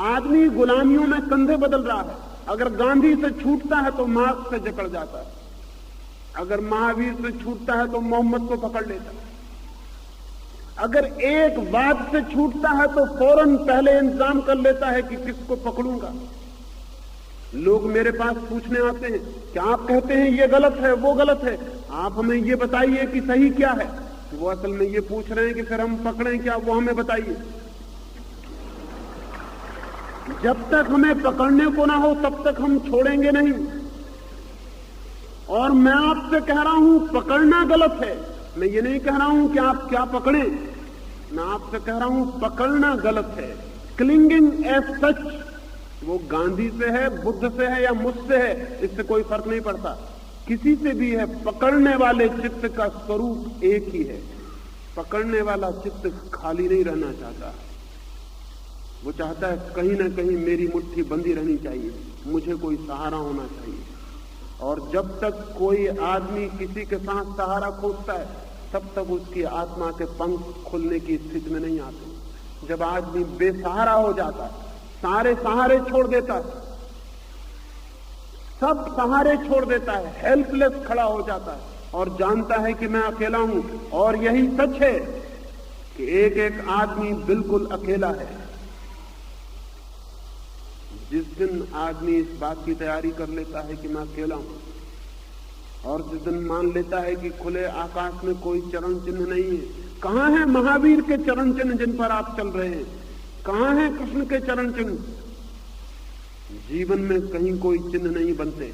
आदमी गुलामियों में कंधे बदल रहा है। अगर गांधी से छूटता है तो मार्क्स से जकड़ जाता है, अगर महावीर से छूटता है तो मोहम्मद को पकड़ लेता है, अगर एक बात से छूटता है तो फौरन पहले इंतजाम कर लेता है कि किसको पकड़ूंगा। लोग मेरे पास पूछने आते हैं कि आप कहते हैं ये गलत है वो गलत है, आप हमें ये बताइए कि सही क्या है। वो असल में ये पूछ रहे हैं कि फिर हम पकड़ें क्या, वो हमें बताइए। जब तक हमें पकड़ने को ना हो तब तक हम छोड़ेंगे नहीं। और मैं आपसे कह रहा हूं पकड़ना गलत है, मैं ये नहीं कह रहा हूं कि आप क्या पकड़ें, मैं आपसे कह रहा हूं पकड़ना गलत है। क्लिंगिंग एज सच, वो गांधी से है, बुद्ध से है या मुझसे है, इससे कोई फर्क नहीं पड़ता, किसी से भी है। पकड़ने वाले चित्त का स्वरूप एक ही है। पकड़ने वाला चित्त खाली नहीं रहना चाहता, वो चाहता है कहीं ना कहीं मेरी मुट्ठी बंधी रहनी चाहिए, मुझे कोई सहारा होना चाहिए। और जब तक कोई आदमी किसी के साथ सहारा खोजता है तब तक उसकी आत्मा के पंख खुलने की स्थिति में नहीं आते। जब आदमी बेसहारा हो जाता है, सारे सहारे छोड़ देता है, सब सहारे छोड़ देता है, हेल्पलेस खड़ा हो जाता है और जानता है कि मैं अकेला हूं। और यही सच है कि एक एक आदमी बिल्कुल अकेला है। जिस दिन आदमी इस बात की तैयारी कर लेता है कि मैं अकेला हूं, और जिस दिन मान लेता है कि खुले आकाश में कोई चरण चिन्ह नहीं है। कहां है महावीर के चरण चिन्ह जिन पर आप चल रहे हैं? कहां है कृष्ण के चरण चिन्ह? जीवन में कहीं कोई चिन्ह नहीं बनते,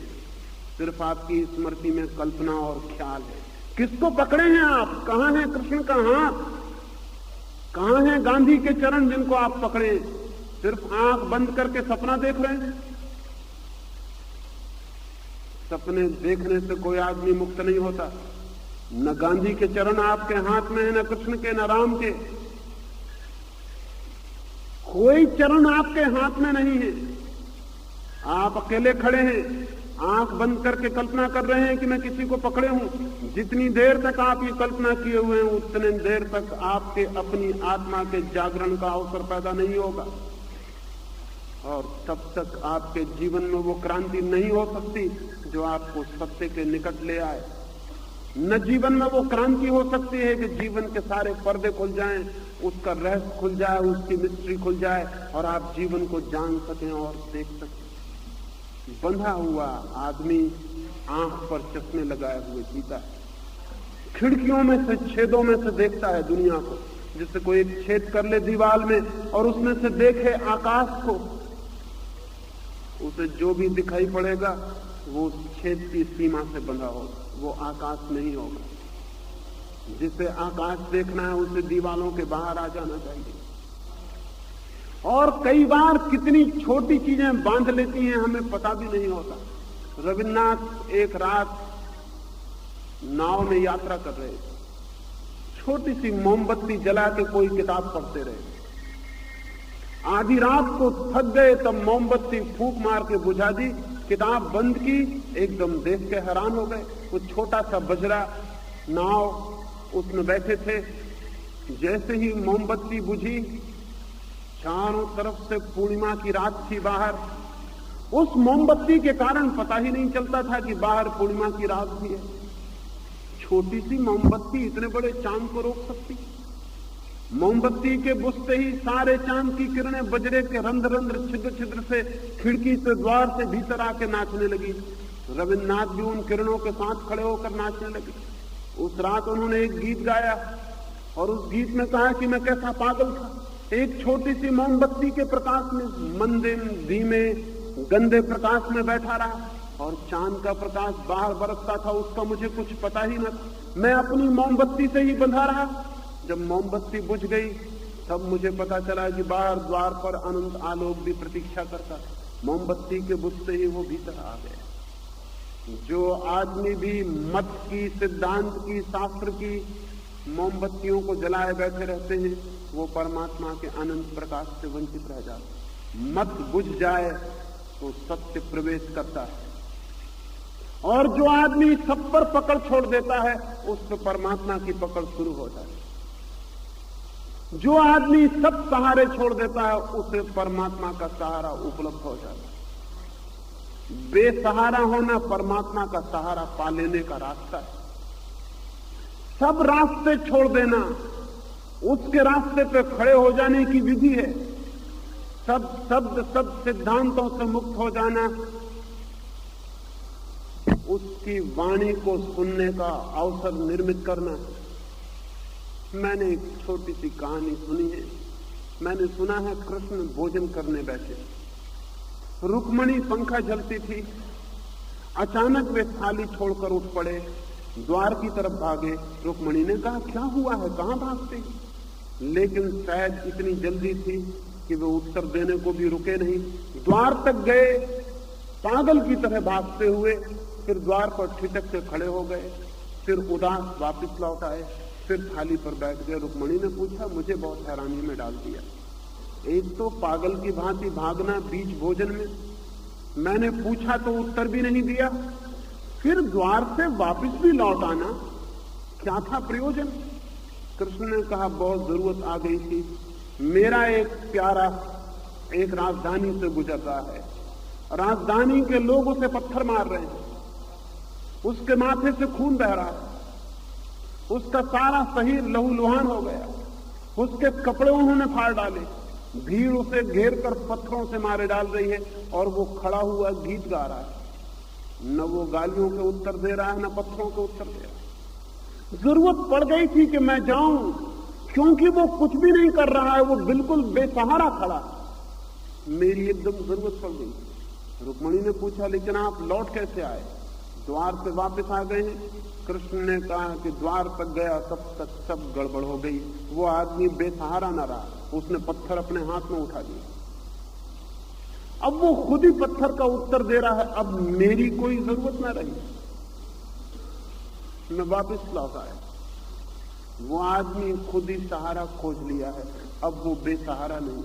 सिर्फ आपकी स्मृति में कल्पना और ख्याल है। किसको पकड़े हैं आप? कहां है कृष्ण का हाथ? कहां है गांधी के चरण जिनको आप पकड़े? सिर्फ आंख बंद करके सपना देख रहे हैं। सपने देखने से कोई आदमी मुक्त नहीं होता। न गांधी के चरण आपके हाथ में है, न कृष्ण के, न राम के। कोई चरण आपके हाथ में नहीं है। आप अकेले खड़े हैं, आंख बंद करके कल्पना कर रहे हैं कि मैं किसी को पकड़े हूं। जितनी देर तक आप ये कल्पना किए हुए हैं उतने देर तक आपके अपनी आत्मा के जागरण का अवसर पैदा नहीं होगा, और तब तक आपके जीवन में वो क्रांति नहीं हो सकती जो आपको सत्य के निकट ले आए। न जीवन में वो क्रांति हो सकती है कि जीवन के सारे पर्दे खुल जाएं, उसका रहस्य खुल जाए, उसकी मिस्ट्री खुल जाए और आप जीवन को जान सकें और देख सकें। बंधा हुआ आदमी आंख पर चश्मे लगाए हुए जीता है, खिड़कियों में से, छेदों में से देखता है दुनिया को। जिससे कोई एक छेद कर ले दीवार में और उसमें से देखे आकाश को, उसे जो भी दिखाई पड़ेगा वो उस छेद की सीमा से बंधा होगा, वो आकाश नहीं होगा। जिसे आकाश देखना है उसे दीवारों के बाहर आ जाना चाहिए। और कई बार कितनी छोटी चीजें बांध लेती हैं हमें पता भी नहीं होता। रविन्द्रनाथ एक रात नाव में यात्रा कर रहे थे, छोटी सी मोमबत्ती जला के कोई किताब पढ़ते रहे। आधी रात को थक गए तब मोमबत्ती फूंक मार के बुझा दी, किताब बंद की, एकदम देख के हैरान हो गए। वो छोटा सा बजरा नाव, उसमें बैठे थे। जैसे ही मोमबत्ती बुझी, चारों तरफ से पूर्णिमा की रात थी बाहर। उस मोमबत्ती के कारण पता ही नहीं चलता था कि बाहर पूर्णिमा की रात भी है। छोटी सी मोमबत्ती इतने बड़े चांद को रोक सकती? मोमबत्ती के बुझते ही सारे चांद की किरणें बजरे के रंध्र रंध्र छिद्र छिद्र से, खिड़की से, द्वार से भीतर आके नाचने लगी। रविन्द्रनाथ भी उन किरणों के साथ खड़े होकर नाचने लगे। उस रात उन्होंने एक गीत गाया और उस गीत में कहा कि मैं कैसा पागल था, एक छोटी सी मोमबत्ती के प्रकाश में, मंदे धीमे गंदे प्रकाश में बैठा रहा और चांद का प्रकाश बाहर बरसता था, उसका मुझे कुछ पता ही न था। मैं अपनी मोमबत्ती से ही बंधा रहा। जब मोमबत्ती बुझ गई तब मुझे पता चला कि बाहर द्वार पर अनंत आलोक भी प्रतीक्षा करता। मोमबत्ती के बुझते ही वो भीतर आ गए। जो आदमी भी मत की, सिद्धांत की, शास्त्र की मोमबत्तियों को जलाए बैठे रहते हैं, वो परमात्मा के अनंत प्रकाश से वंचित रह जाते। मत बुझ जाए तो सत्य प्रवेश करता है। और जो आदमी सब पर पकड़ छोड़ देता है उस पर परमात्मा की पकड़ शुरू हो जाती है। जो आदमी सब सहारे छोड़ देता है उसे परमात्मा का सहारा उपलब्ध हो जाता है। बेसहारा होना परमात्मा का सहारा पा लेने का रास्ता है। सब रास्ते छोड़ देना उसके रास्ते पे खड़े हो जाने की विधि है। सब शब्द सब सिद्धांतों से मुक्त हो जाना उसकी वाणी को सुनने का अवसर निर्मित करना। मैंने एक छोटी सी कहानी सुनी है। मैंने सुना है कृष्ण भोजन करने बैठे, रुक्मणी पंखा जलती थी, अचानक वे थाली छोड़कर उठ पड़े, द्वार की तरफ भागे। रुक्मणी ने कहा क्या हुआ है, कहां भागते? लेकिन शायद इतनी जल्दी थी कि वे उत्तर देने को भी रुके नहीं। द्वार तक गए, पागल की तरह भागते हुए, फिर द्वार पर ठिठक से खड़े हो गए, फिर उदास वापस लौट आए, फिर थाली पर बैठ गए। रुक्मणी ने पूछा, मुझे बहुत हैरानी में डाल दिया। एक तो पागल की भांति भागना बीच भोजन में, मैंने पूछा तो उत्तर भी नहीं दिया, फिर द्वार से वापस भी लौट आना, क्या था प्रयोजन? कृष्ण ने कहा बहुत जरूरत आ गई थी। मेरा एक प्यारा एक राजधानी से गुजर रहा है, राजधानी के लोग उसे पत्थर मार रहे हैं, उसके माथे से खून बह रहा है, उसका सारा शरीर लहूलुहान हो गया, उसके कपड़े उन्होंने फाड़ डाले, भीड़ उसे घेर कर पत्थरों से मारे डाल रही है और वो खड़ा हुआ गीत गा रहा है। न वो गालियों के उत्तर दे रहा है, न पत्थरों के उत्तर दे रहा है। जरूरत पड़ गई थी कि मैं जाऊं, क्योंकि वो कुछ भी नहीं कर रहा है, वो बिल्कुल बेसहारा खड़ा। मेरी एकदम जरूरत पड़ गई। रुक्मणी ने पूछा, लेकिन आप लौट कैसे आए? द्वार से वापस आ गए हैं। कृष्ण ने कहा कि द्वार तक गया तब तक सब गड़बड़ हो गई। वो आदमी बेसहारा न रहा, उसने पत्थर अपने हाथ में उठा लिया। अब वो खुद ही पत्थर का उत्तर दे रहा है, अब मेरी कोई जरूरत ना रही। मैं वापस लौट आया। वो आदमी खुद ही सहारा खोज लिया है, अब वो बेसहारा नहीं।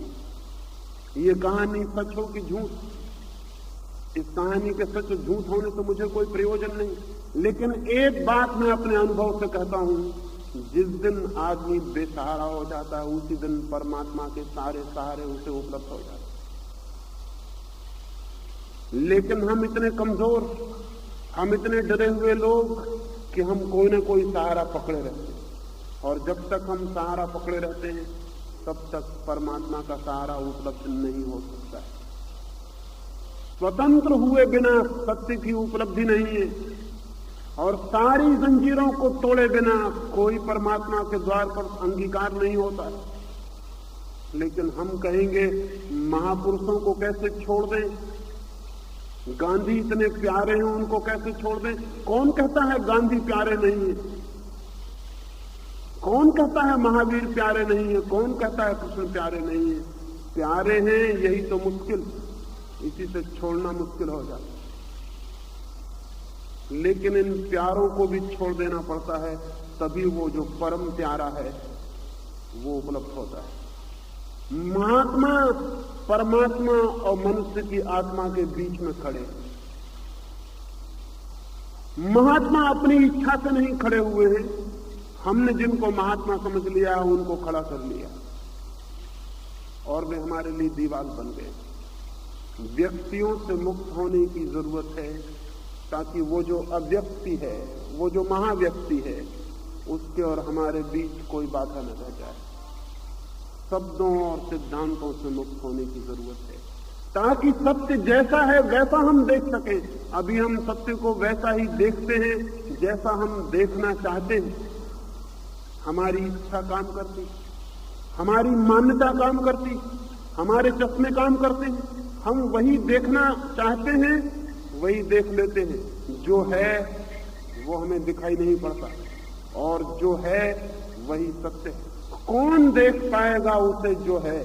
ये कहानी सच हो कि झूठ, इस कहानी के सच झूठ होने से मुझे कोई प्रयोजन नहीं, लेकिन एक बात मैं अपने अनुभव से कहता हूं, जिस दिन आदमी बेसहारा हो जाता है उसी दिन परमात्मा के सारे सहारे उसे उपलब्ध हो जाते। लेकिन हम इतने कमजोर, हम इतने डरे हुए लोग कि हम कोई ना कोई सहारा पकड़े रहते हैं, और जब तक हम सहारा पकड़े रहते हैं तब तक परमात्मा का सहारा उपलब्ध नहीं हो सकता है। स्वतंत्र हुए बिना सत्य की उपलब्धि नहीं है, और सारी जंजीरों को तोड़े बिना कोई परमात्मा के द्वार पर अंगीकार नहीं होता है। लेकिन हम कहेंगे महापुरुषों को कैसे छोड़ दें, गांधी इतने प्यारे हैं उनको कैसे छोड़ दें? कौन कहता है गांधी प्यारे नहीं है? कौन कहता है महावीर प्यारे नहीं है? कौन कहता है कृष्ण प्यारे नहीं है? प्यारे हैं, यही तो मुश्किल, इसी से छोड़ना मुश्किल हो जाता। लेकिन इन प्यारों को भी छोड़ देना पड़ता है, तभी वो जो परम प्यारा है वो उपलब्ध होता है। महात्मा परमात्मा और मनुष्य की आत्मा के बीच में खड़े। महात्मा अपनी इच्छा से नहीं खड़े हुए हैं, हमने जिनको महात्मा समझ लिया उनको खड़ा कर लिया और वे हमारे लिए दीवार बन गए। व्यक्तियों से मुक्त होने की जरूरत है, ताकि वो जो अव्यक्ति है, वो जो महाव्यक्ति है, उसके और हमारे बीच कोई बाधा न रह जाए। शब्दों और सिद्धांतों से मुक्त होने की जरूरत है, ताकि सत्य जैसा है वैसा हम देख सकें। अभी हम सत्य को वैसा ही देखते हैं जैसा हम देखना चाहते हैं। हमारी इच्छा काम करती, हमारी मान्यता काम करती, हमारे चश्मे काम करते हैं। हम वही देखना चाहते हैं, वही देख लेते हैं। जो है वो हमें दिखाई नहीं पड़ता, और जो है वही सत्य है। कौन देख पाएगा उसे? जो है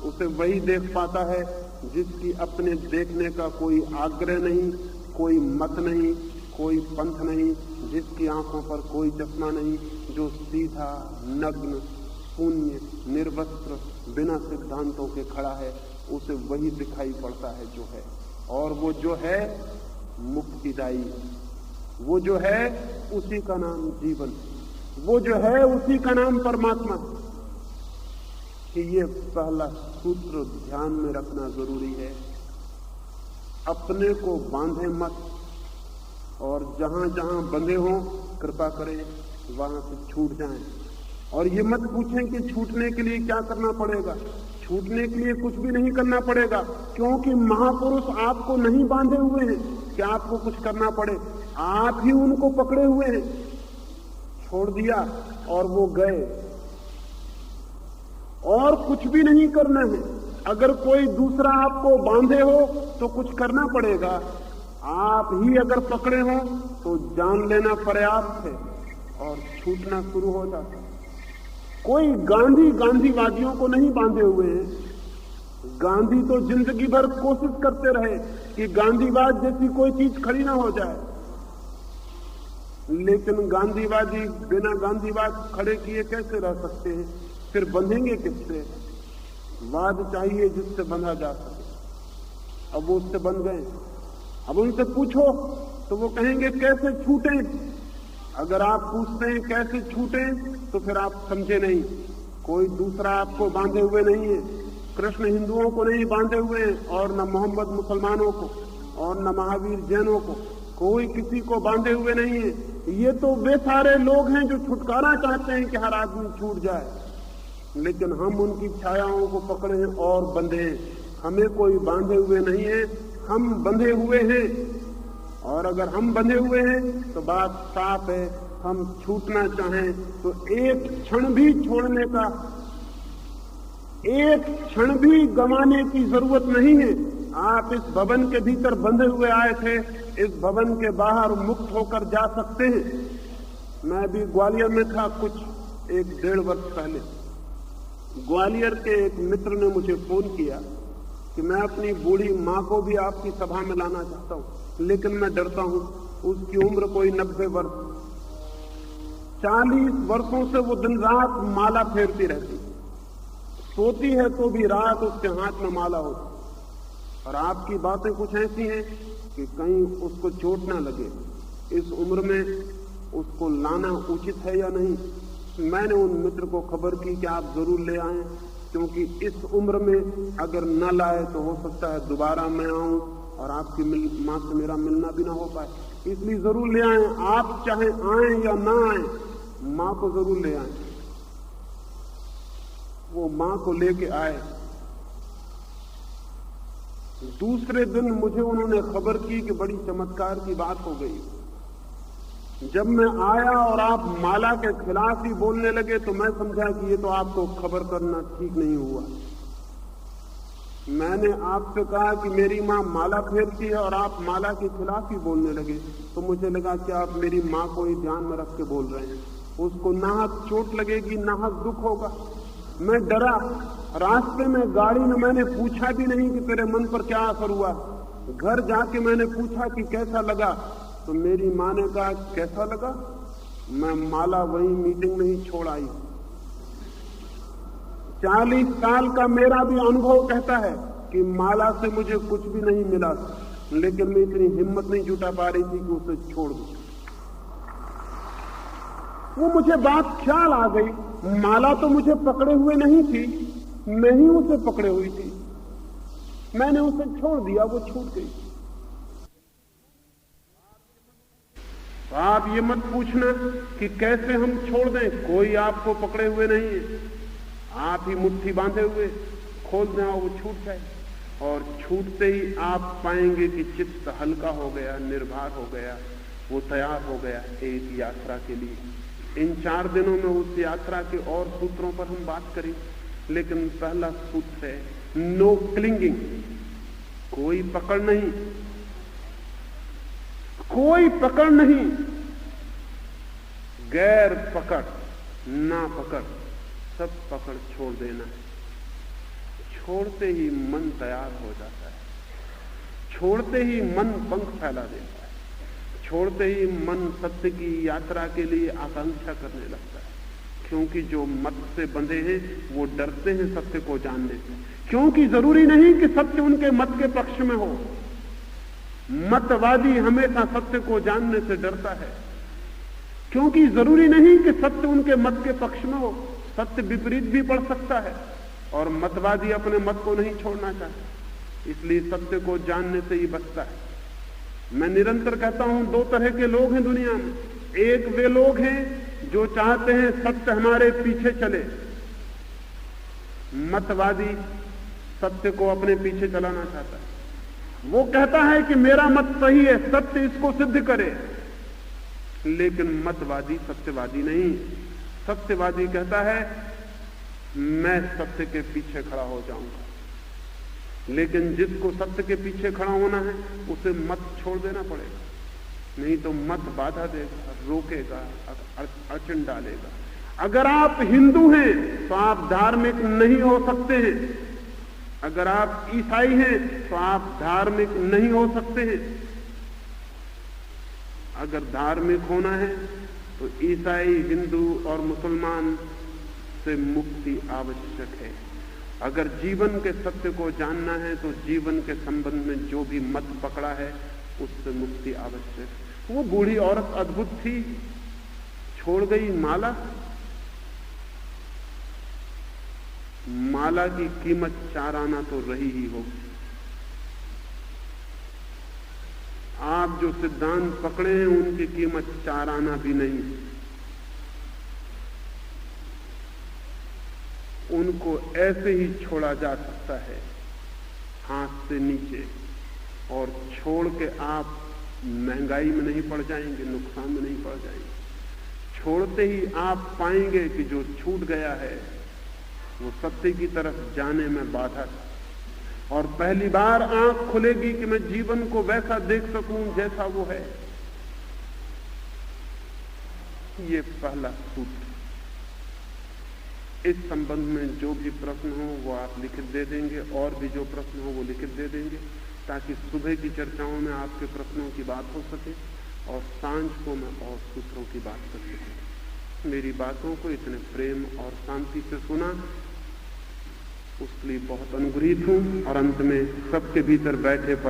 उसे वही देख पाता है जिसकी अपने देखने का कोई आग्रह नहीं, कोई मत नहीं, कोई पंथ नहीं, जिसकी आंखों पर कोई चश्मा नहीं, जो सीधा नग्न शून्य निर्वस्त्र बिना सिद्धांतों के खड़ा है, उसे वही दिखाई पड़ता है जो है। और वो जो है मुक्तिदायी। वो जो है उसी का नाम जीवन, वो जो है उसी का नाम परमात्मा। कि ये पहला सूत्र ध्यान में रखना जरूरी है। अपने को बांधे मत, और जहां जहां बंधे हो कृपा करें वहां से छूट जाएं। और ये मत पूछें कि छूटने के लिए क्या करना पड़ेगा। छूटने के लिए कुछ भी नहीं करना पड़ेगा, क्योंकि महापुरुष आपको नहीं बांधे हुए हैं कि आपको कुछ करना पड़े। आप ही उनको पकड़े हुए हैं। छोड़ दिया और वो गए, और कुछ भी नहीं करना है। अगर कोई दूसरा आपको बांधे हो तो कुछ करना पड़ेगा। आप ही अगर पकड़े हो तो जान लेना पर्याप्त है और छूटना शुरू हो जाता है। कोई गांधीवादियों को नहीं बांधे हुए हैं। गांधी तो जिंदगी भर कोशिश करते रहे कि गांधीवाद जैसी कोई चीज खड़ी ना हो जाए, लेकिन गांधीवादी बिना गांधीवाद खड़े किए कैसे रह सकते हैं? फिर बंधेंगे किससे? वाद चाहिए जिससे बंधा जा सके। अब वो उससे बंध गए। अब उनसे पूछो तो वो कहेंगे कैसे छूटें। अगर आप पूछते हैं कैसे छूटें तो फिर आप समझे नहीं। कोई दूसरा आपको बांधे हुए नहीं है। कृष्ण हिंदुओं को नहीं बांधे हुए हैं, और न मोहम्मद मुसलमानों को, और न महावीर जैनों को। कोई किसी को बांधे हुए नहीं है। ये तो वे सारे लोग हैं जो छुटकारा चाहते हैं कि हर आदमी छूट जाए, लेकिन हम उनकी छायाओं को पकड़े और बंधे हैं। हमें कोई बांधे हुए नहीं है, हम बंधे हुए हैं। और अगर हम बंधे हुए हैं तो बात साफ है, हम छूटना चाहें तो एक क्षण भी छोड़ने का, एक क्षण भी गंवाने की जरूरत नहीं है। आप इस भवन के भीतर बंधे हुए आए थे, इस भवन के बाहर मुक्त होकर जा सकते हैं। मैं भी ग्वालियर में था कुछ 1-1.5 वर्ष पहले। ग्वालियर के एक मित्र ने मुझे फोन किया कि मैं अपनी बूढ़ी माँ को भी आपकी सभा में लाना चाहता हूँ, लेकिन मैं डरता हूँ। उसकी उम्र कोई 90 वर्ष। 40 वर्षों से वो दिन रात माला फेरती रहती, सोती है तो भी रात उसके हाथ में माला होती। और आपकी बातें कुछ ऐसी हैं कि कहीं उसको चोट ना लगे। इस उम्र में उसको लाना उचित है या नहीं? मैंने उन मित्र को खबर की कि आप जरूर ले आएं, क्योंकि इस उम्र में अगर न लाए तो हो सकता है दोबारा मैं आऊं और आपकी मां से मेरा मिलना भी ना हो पाए। इसलिए जरूर ले आएं। आप चाहे आएं या ना आएं, मां को जरूर ले आएं। वो मां को लेके आए। दूसरे दिन मुझे उन्होंने खबर की कि बड़ी चमत्कार की बात हो गई। जब मैं आया और आप माला के खिलाफ ही बोलने लगे तो मैं समझा कि ये तो आपको खबर करना ठीक नहीं हुआ। मैंने आपसे कहा कि मेरी मां माला फेरती है और आप माला के खिलाफ ही बोलने लगे, तो मुझे लगा कि आप मेरी मां को ही ध्यान में रख के बोल रहे हैं। उसको नाहक चोट लगेगी, नाहक दुख होगा। मैं डरा। रास्ते में गाड़ी में मैंने पूछा भी नहीं कि तेरे मन पर क्या असर हुआ। घर जाके मैंने पूछा कि कैसा लगा, तो मेरी मां ने कहा कैसा लगा? मैं माला वही मीटिंग में ही छोड़ आई। 40 साल का मेरा भी अनुभव कहता है कि माला से मुझे कुछ भी नहीं मिला, लेकिन मैं इतनी हिम्मत नहीं जुटा पा रही थी कि उसे छोड़ दूं। वो मुझे बात ख्याल आ गई, माला तो मुझे पकड़े हुए नहीं थी, मैं ही उसे पकड़े हुई थी। मैंने उसे छोड़ दिया, वो छूट गई। तो आप ये मत पूछना कि कैसे हम छोड़ दें। कोई आपको पकड़े हुए नहीं है, आप ही मुट्ठी बांधे हुए खोल दें और वो छूट जाए। और छूटते ही आप पाएंगे कि चित्त हल्का हो गया, निर्भर हो गया, वो तैयार हो गया एक यात्रा के लिए। इन 4 दिनों में उस यात्रा के और सूत्रों पर हम बात करें, लेकिन पहला सूत्र है नो क्लिंगिंग। कोई पकड़ नहीं, कोई पकड़ नहीं, गैर पकड़, ना पकड़, सब पकड़ छोड़ देना है। छोड़ते ही मन तैयार हो जाता है, छोड़ते ही मन पंख फैला देता है, छोड़ते ही मन सत्य की यात्रा के लिए आकांक्षा करने लगता है। क्योंकि जो मत से बंधे हैं वो डरते हैं सत्य को जानने से, क्योंकि जरूरी नहीं कि सत्य उनके मत के पक्ष में हो। मतवादी हमेशा सत्य को जानने से डरता है, क्योंकि जरूरी नहीं कि सत्य उनके मत के पक्ष में हो, सत्य विपरीत भी पड़ सकता है, और मतवादी अपने मत को नहीं छोड़ना चाहता, इसलिए सत्य को जानने से ही बचता है। मैं निरंतर कहता हूं, दो तरह के लोग हैं दुनिया में। एक वे लोग हैं जो चाहते हैं सत्य हमारे पीछे चले, मतवादी सत्य को अपने पीछे चलाना चाहता है। वो कहता है कि मेरा मत सही है, सत्य इसको सिद्ध करे, लेकिन मतवादी सत्यवादी नहीं। सत्यवादी कहता है मैं सत्य के पीछे खड़ा हो जाऊंगा, लेकिन जिसको सत्य के पीछे खड़ा होना है उसे मत छोड़ देना पड़ेगा, नहीं तो मत बाधा देगा, रोकेगा, अड़चन डालेगा। अगर आप हिंदू हैं तो आप धार्मिक नहीं हो सकते हैं, अगर आप ईसाई हैं तो आप धार्मिक नहीं हो सकते हैं। अगर धार्मिक होना है तो ईसाई, हिंदू और मुसलमान से मुक्ति आवश्यक है। अगर जीवन के सत्य को जानना है तो जीवन के संबंध में जो भी मत पकड़ा है उससे मुक्ति आवश्यक है। वो बूढ़ी औरत अद्भुत थी, छोड़ गई माला। माला की कीमत 4 आना तो रही ही होगी। आप जो सिद्धांत पकड़े हैं उनकी कीमत 4 आना भी नहीं। उनको ऐसे ही छोड़ा जा सकता है हाथ से नीचे, और छोड़ के आप महंगाई में नहीं पड़ जाएंगे, नुकसान में नहीं पड़ जाएंगे। छोड़ते ही आप पाएंगे कि जो छूट गया है वो सत्य की तरफ जाने में बाधा था, और पहली बार आंख खुलेगी कि मैं जीवन को वैसा देख सकूं जैसा वो है। ये पहला सूत्र। इस संबंध में जो भी प्रश्न हो वो आप लिखित दे देंगे, और भी जो प्रश्न हो वो लिखित दे देंगे, ताकि सुबह की चर्चाओं में आपके प्रश्नों की बात हो सके और सांझ को मैं और सूत्रों की बात कर सकूं। मेरी बातों को इतने प्रेम और शांति से सुना, उसके लिए बहुत अनुग्रहित हूं, और अंत में सबके भीतर बैठे पर